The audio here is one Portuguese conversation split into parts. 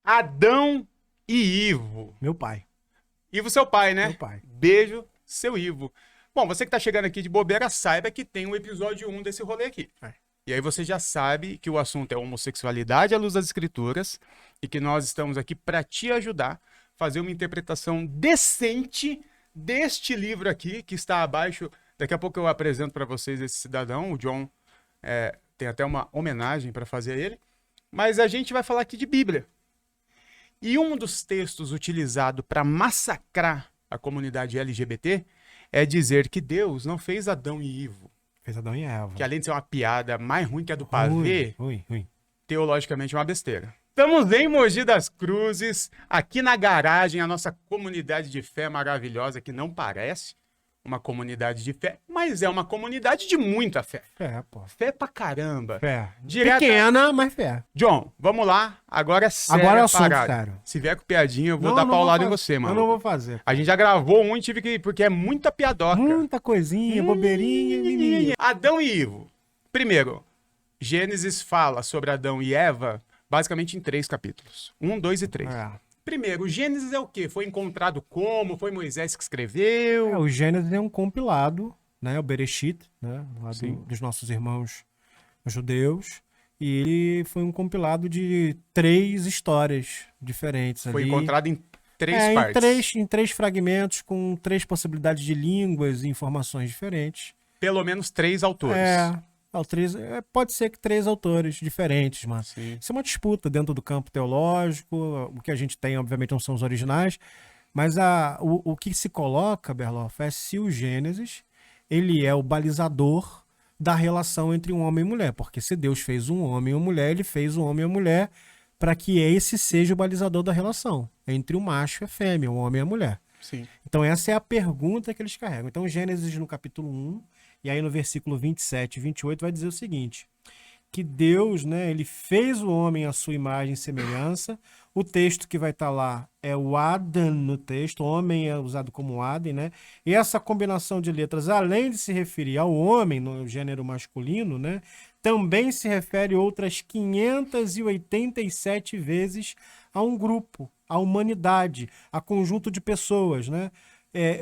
Adão e Ivo. Meu pai. Ivo, seu pai, né? Meu pai. Beijo, seu Ivo. Bom, você que tá chegando aqui de bobeira, saiba que tem o episódio 1 desse rolê aqui. E aí você já sabe que o assunto é homossexualidade à luz das escrituras e que nós estamos aqui para te ajudar a fazer uma interpretação decente deste livro aqui, que está abaixo. Daqui a pouco eu apresento para vocês esse cidadão, o John, tem até uma homenagem para fazer a ele. Mas a gente vai falar aqui de Bíblia. E um dos textos utilizado para massacrar a comunidade LGBT é dizer que Deus não fez Adão e Ivo. Fez Adão e Eva. Que além de ser uma piada mais ruim que a do pavê, Ruim. teologicamente é uma besteira. Estamos em Mogi das Cruzes, aqui na garagem, a nossa comunidade de fé maravilhosa, que não parece uma comunidade de fé, mas é uma comunidade de muita fé. Fé, pô. Fé pra caramba. Fé. Direta... Pequena, mas fé. John, vamos lá. Agora é sério. Agora é assunto, parada. sério. Se vier com piadinha, eu vou dar paulada em você, mano. Eu não vou fazer. A gente já gravou um e tive que ir, porque é muita piadoca. Muita coisinha, bobeirinha, mimimi. Adão e Ivo. Primeiro, Gênesis fala sobre Adão e Eva basicamente em 3 capítulos. 1, 2 e 3. Primeiro, Gênesis é o quê? Foi encontrado como? Foi Moisés que escreveu? O Gênesis é um compilado, né? O Bereshit, né? Lá dos nossos irmãos judeus. E ele foi um compilado de 3 histórias diferentes. Foi ali. encontrado em 3 partes. Em 3 fragmentos, com 3 possibilidades de línguas e informações diferentes. Pelo menos 3 autores. Pode ser que 3 autores diferentes, mas isso é uma disputa dentro do campo teológico. O que a gente tem, obviamente, não são os originais, mas o que se coloca, Berloff, é se o Gênesis ele é o balizador da relação entre um homem e mulher, porque se Deus fez um homem e uma mulher, ele fez um homem e uma mulher para que esse seja o balizador da relação entre o macho e a fêmea, o homem e a mulher. Sim. Então essa é a pergunta que eles carregam. Então Gênesis no capítulo 1, e aí no versículo 27 e 28 vai dizer o seguinte, que Deus, né, ele fez o homem à sua imagem e semelhança. O texto que vai estar lá é o Adam no texto, homem é usado como Adam, né? E essa combinação de letras, além de se referir ao homem, no gênero masculino, né, também se refere outras 587 vezes a um grupo, à humanidade, a conjunto de pessoas, né?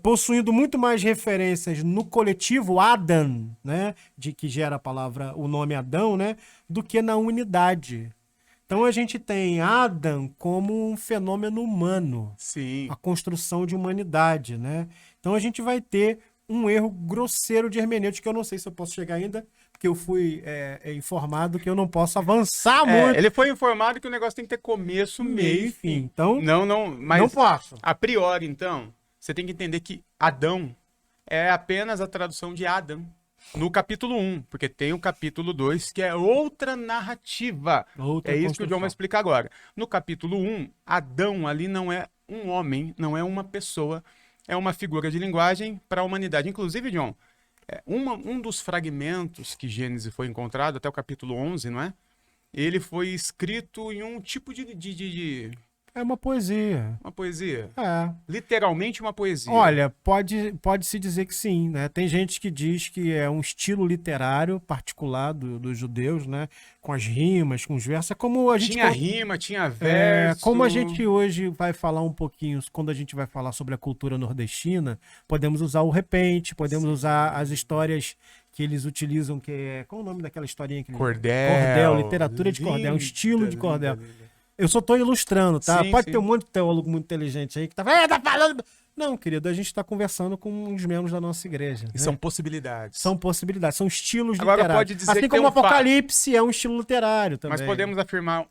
Possuindo muito mais referências no coletivo Adam, né, de que gera a palavra, o nome Adão, né, do que na unidade. Então a gente tem Adam como um fenômeno humano, a construção de humanidade, né? Então a gente vai ter um erro grosseiro de hermenêutica, que eu não sei se eu posso chegar ainda, porque eu fui informado que eu não posso avançar muito. Ele foi informado que o negócio tem que ter começo, meio e fim. Então, mas não posso. A priori, então, você tem que entender que Adão é apenas a tradução de Adam no capítulo 1, porque tem o capítulo 2, que é outra narrativa. É isso que o John vai explicar agora. No capítulo 1, Adão ali não é um homem, não é uma pessoa, é uma figura de linguagem para a humanidade. Inclusive, John, um dos fragmentos que Gênesis foi encontrado, até o capítulo 11, não é? Ele foi escrito em um tipo de... É uma poesia. Uma poesia? É. Literalmente uma poesia. Olha, pode-se dizer que sim, né? Tem gente que diz que é um estilo literário particular dos judeus, né? Com as rimas, com os versos. É como a gente... Tinha rima, tinha verso. Como a gente hoje vai falar um pouquinho, quando a gente vai falar sobre a cultura nordestina, podemos usar o repente, podemos usar as histórias que eles utilizam, que é... Qual o nome daquela historinha? Cordel, literatura de cordel, um estilo de cordel. Eu só estou ilustrando, tá? Pode ter um monte de teólogo muito inteligente aí que tá falando... Não, querido, a gente está conversando com os membros da nossa igreja. E são possibilidades. São possibilidades, são estilos Agora literários. Pode dizer assim que como o Apocalipse é um estilo literário também. Mas podemos afirmar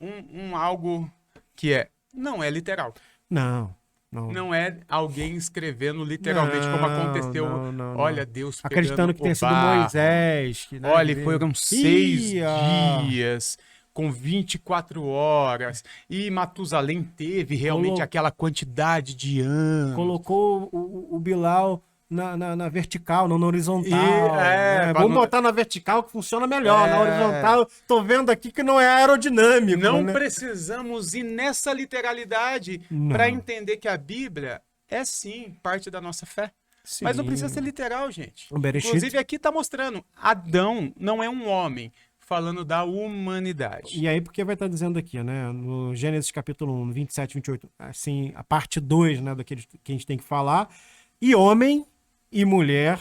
algo que não é literal. Não é alguém escrevendo literalmente como aconteceu. Olha, Deus acreditando que tenha sido Moisés. Que, né, olha, foram 6 dias... com 24 horas, e Matusalém teve realmente aquela quantidade de anos. Colocou o Bilal na vertical, não na horizontal. Vamos botar na vertical que funciona melhor, na horizontal tô vendo aqui que não é aerodinâmico. Não precisamos ir nessa literalidade para entender que a Bíblia é sim parte da nossa fé. Sim. Mas não precisa ser literal, gente. Inclusive aqui está mostrando, Adão não é um homem. falando da humanidade. E aí, porque vai estar dizendo aqui, né? No Gênesis capítulo 1, 27, 28, assim, a parte 2, né, daqueles que a gente tem que falar. E homem e mulher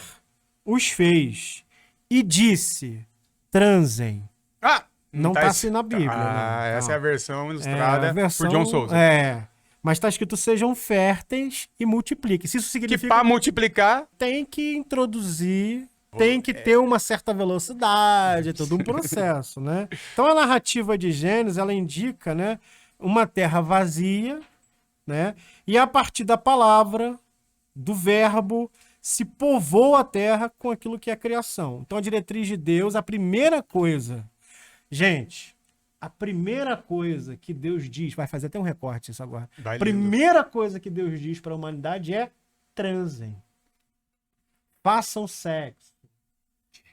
os fez. E disse, transem. Ah! Não tá assim na Bíblia. Né? Essa é a versão ilustrada por John Souza. Mas tá escrito sejam férteis e multipliquem. Se isso significa que para multiplicar tem que introduzir, tem que ter uma certa velocidade, é todo um processo, né? Então a narrativa de Gênesis, ela indica, né, uma terra vazia, né? E a partir da palavra, do verbo, se povoa a terra com aquilo que é a criação. Então a diretriz de Deus, a primeira coisa, gente, a primeira coisa que Deus diz, vai fazer até um recorte isso agora. A primeira coisa que Deus diz para a humanidade é transem. Façam sexo.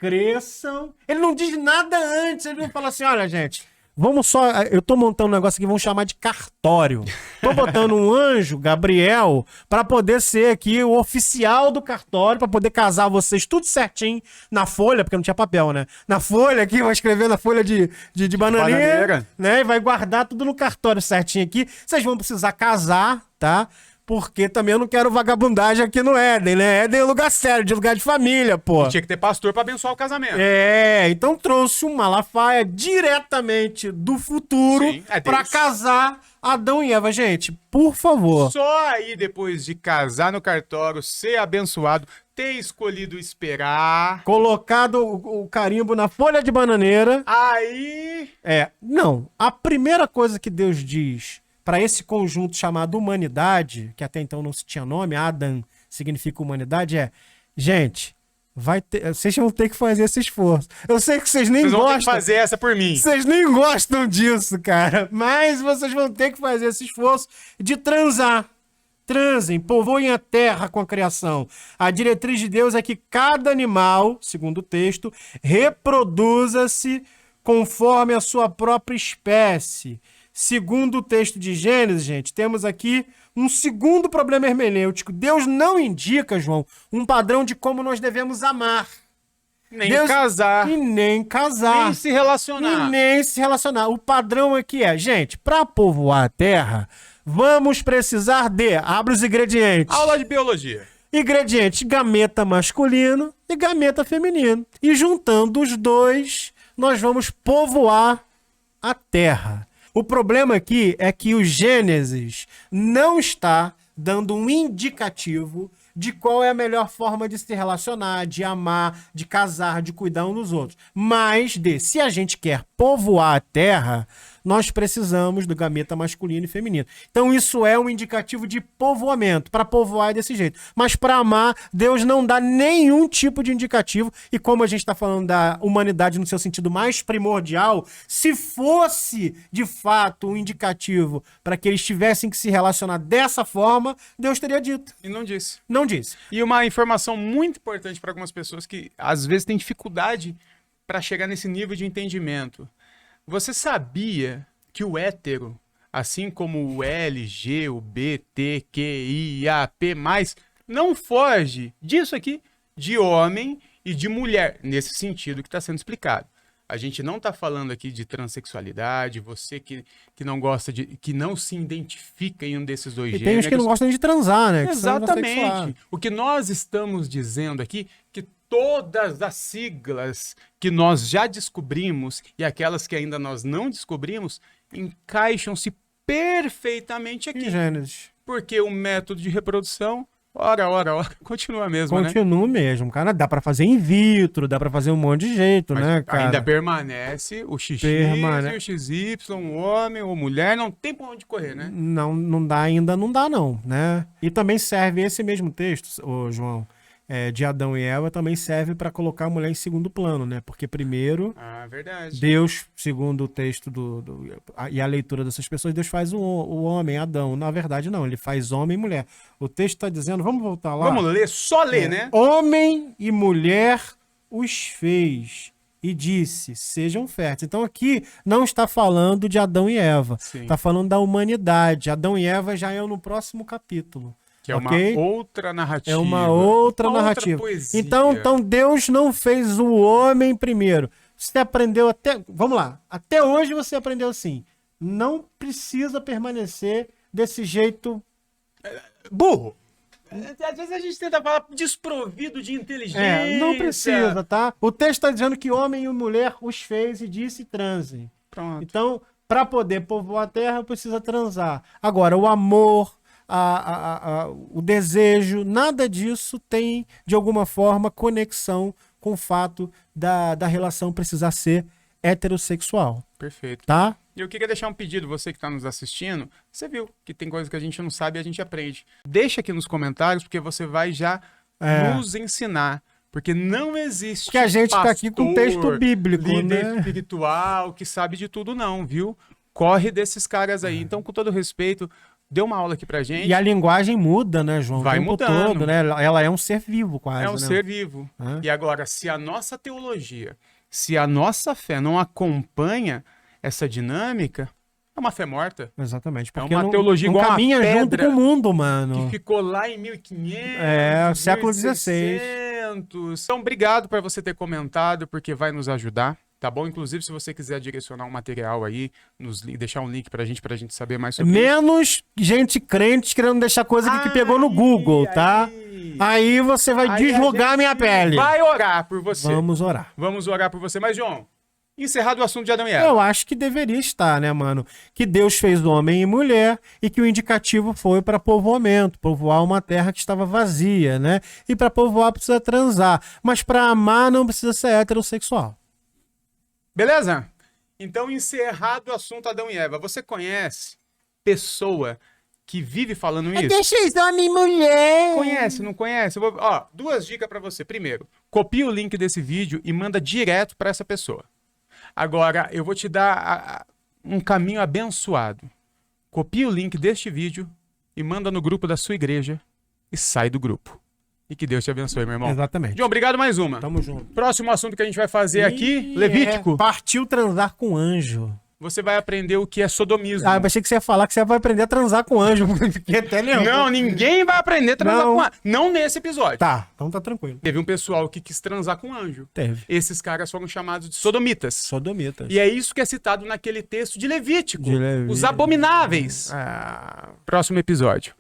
Cresçam. Ele não diz nada antes. Ele não fala assim, olha, gente, vamos só... Eu tô montando um negócio que vão chamar de cartório. Tô botando um anjo, Gabriel, para poder ser aqui o oficial do cartório, para poder casar vocês tudo certinho na folha, porque não tinha papel, né? Na folha aqui, vai escrever na folha de bananeira, né? E vai guardar tudo no cartório certinho aqui. Vocês vão precisar casar, tá? Porque também eu não quero vagabundagem aqui no Éden, né? Éden é lugar sério, de lugar de família, pô. E tinha que ter pastor pra abençoar o casamento. Então trouxe um Malafaia diretamente do futuro pra casar Adão e Eva. Gente, por favor. Só aí depois de casar no cartório, ser abençoado, ter escolhido esperar. Colocado o carimbo na folha de bananeira. Aí... Não. A primeira coisa que Deus diz para esse conjunto chamado humanidade, que até então não se tinha nome, Adam significa humanidade, gente, vocês vão ter que fazer esse esforço. Eu sei que vocês nem gostam. Vocês vão ter que fazer essa por mim. Vocês nem gostam disso, cara. Mas vocês vão ter que fazer esse esforço de transar. Transem, povoem a terra com a criação. A diretriz de Deus é que cada animal, segundo o texto, reproduza-se conforme a sua própria espécie. Segundo o texto de Gênesis, gente, temos aqui um segundo problema hermenêutico. Deus não indica, João, um padrão de como nós devemos amar. Nem casar. E nem casar. Nem se relacionar. E nem se relacionar. O padrão aqui é, gente, para povoar a terra, vamos precisar de... Abre os ingredientes. Aula de biologia. Ingredientes, gameta masculino e gameta feminino. E juntando os dois, nós vamos povoar a terra. O problema aqui é que o Gênesis não está dando um indicativo de qual é a melhor forma de se relacionar, de amar, de casar, de cuidar um dos outros. Mas, se a gente quer povoar a terra, nós precisamos do gameta masculino e feminino. Então isso é um indicativo de povoamento. Para povoar é desse jeito. Mas para amar, Deus não dá nenhum tipo de indicativo. E como a gente está falando da humanidade no seu sentido mais primordial, se fosse de fato um indicativo para que eles tivessem que se relacionar dessa forma, Deus teria dito. E não disse. Não disse. E uma informação muito importante para algumas pessoas que às vezes têm dificuldade para chegar nesse nível de entendimento. Você sabia que o hétero, assim como o L, G, o B, T, Q, I, A, P+, não foge disso aqui, de homem e de mulher, nesse sentido que está sendo explicado. A gente não está falando aqui de transexualidade, você que não gosta de, que não se identifica em um desses dois gêneros. E tem os que não gostam de transar, né? Exatamente. O que nós estamos dizendo aqui, que todas as siglas que nós já descobrimos e aquelas que ainda nós não descobrimos, encaixam-se perfeitamente aqui. Em Gênesis. Porque o método de reprodução, ora, continua mesmo, Continua mesmo, cara. Dá pra fazer in vitro, dá pra fazer um monte de jeito, mas né, cara? ainda permanece o XX e o XY, o homem ou mulher, não tem pra onde correr, né? Não dá ainda, não, né? E também serve esse mesmo texto, ô João, de Adão e Eva, também serve para colocar a mulher em segundo plano, né? Porque primeiro, verdade. Deus, segundo o texto e a leitura dessas pessoas, Deus faz o homem, Adão. Na verdade, não, ele faz homem e mulher. O texto está dizendo, vamos voltar lá? Vamos ler, só ler, né? Homem e mulher os fez e disse, sejam férteis. Então aqui não está falando de Adão e Eva, está falando da humanidade. Adão e Eva já é no próximo capítulo. Que é uma outra narrativa. É uma outra narrativa. Outra poesia. Então Deus não fez o homem primeiro. Você aprendeu até... Vamos lá. Até hoje você aprendeu assim. Não precisa permanecer desse jeito burro. Às vezes a gente tenta falar desprovido de inteligência. Não precisa, tá? O texto está dizendo que homem e mulher os fez e disse transem. Pronto. Então, para poder povoar a terra, precisa transar. Agora, o amor, o desejo, nada disso tem, de alguma forma, conexão com o fato da relação precisar ser heterossexual. Perfeito. Tá? E eu queria deixar um pedido, você que está nos assistindo, você viu que tem coisas que a gente não sabe e a gente aprende. Deixa aqui nos comentários, porque você vai já nos ensinar. Porque não existe que a gente tá aqui com texto bíblico, líder né? espiritual, que sabe de tudo não, viu? Corre desses caras aí. Então, com todo respeito, dê uma aula aqui pra gente. E a linguagem muda, né, João? Vai o tempo mudando. todo, né? Ela é um ser vivo, quase. É um né? ser vivo. É. E agora, se a nossa teologia, se a nossa fé não acompanha essa dinâmica, é uma fé morta. Exatamente. É Porque uma não, teologia não igual uma caminha junto pedra com o mundo, mano. que ficou lá em 1500, É, século 1600. Então, obrigado por você ter comentado, porque vai nos ajudar, tá bom? Inclusive, se você quiser direcionar um material aí, deixar um link pra gente saber mais sobre isso. Menos gente crente querendo deixar coisa que pegou no Google, tá? Aí você vai deslogar a minha pele. Vai orar por você. Vamos orar. Vamos orar por você. Mas, João, encerrado o assunto de Adão e Eva. Eu acho que deveria estar, né, mano? Que Deus fez homem e mulher e que o indicativo foi para povoamento, povoar uma terra que estava vazia, né? E para povoar precisa transar, mas para amar não precisa ser heterossexual. Beleza? Então, encerrado o assunto Adão e Eva. Você conhece pessoa que vive falando isso? Deus fez homem e mulher. Conhece, não conhece? Ó, 2 dicas pra você. Primeiro, copia o link desse vídeo e manda direto pra essa pessoa. Agora, eu vou te dar um caminho abençoado. Copia o link deste vídeo e manda no grupo da sua igreja e sai do grupo. E que Deus te abençoe, meu irmão. Exatamente. João, obrigado mais uma. Tamo junto. Próximo assunto que a gente vai fazer aqui, Levítico. Partiu transar com anjo. Você vai aprender o que é sodomismo. Eu achei que você ia falar que você vai aprender a transar com anjo. Fiquei até nervoso. Não, ninguém vai aprender a transar com anjo. Não nesse episódio. Tá, então tá tranquilo. Teve um pessoal que quis transar com anjo. Teve. Esses caras foram chamados de sodomitas. Sodomitas. E é isso que é citado naquele texto de Levítico. Os abomináveis. Próximo episódio.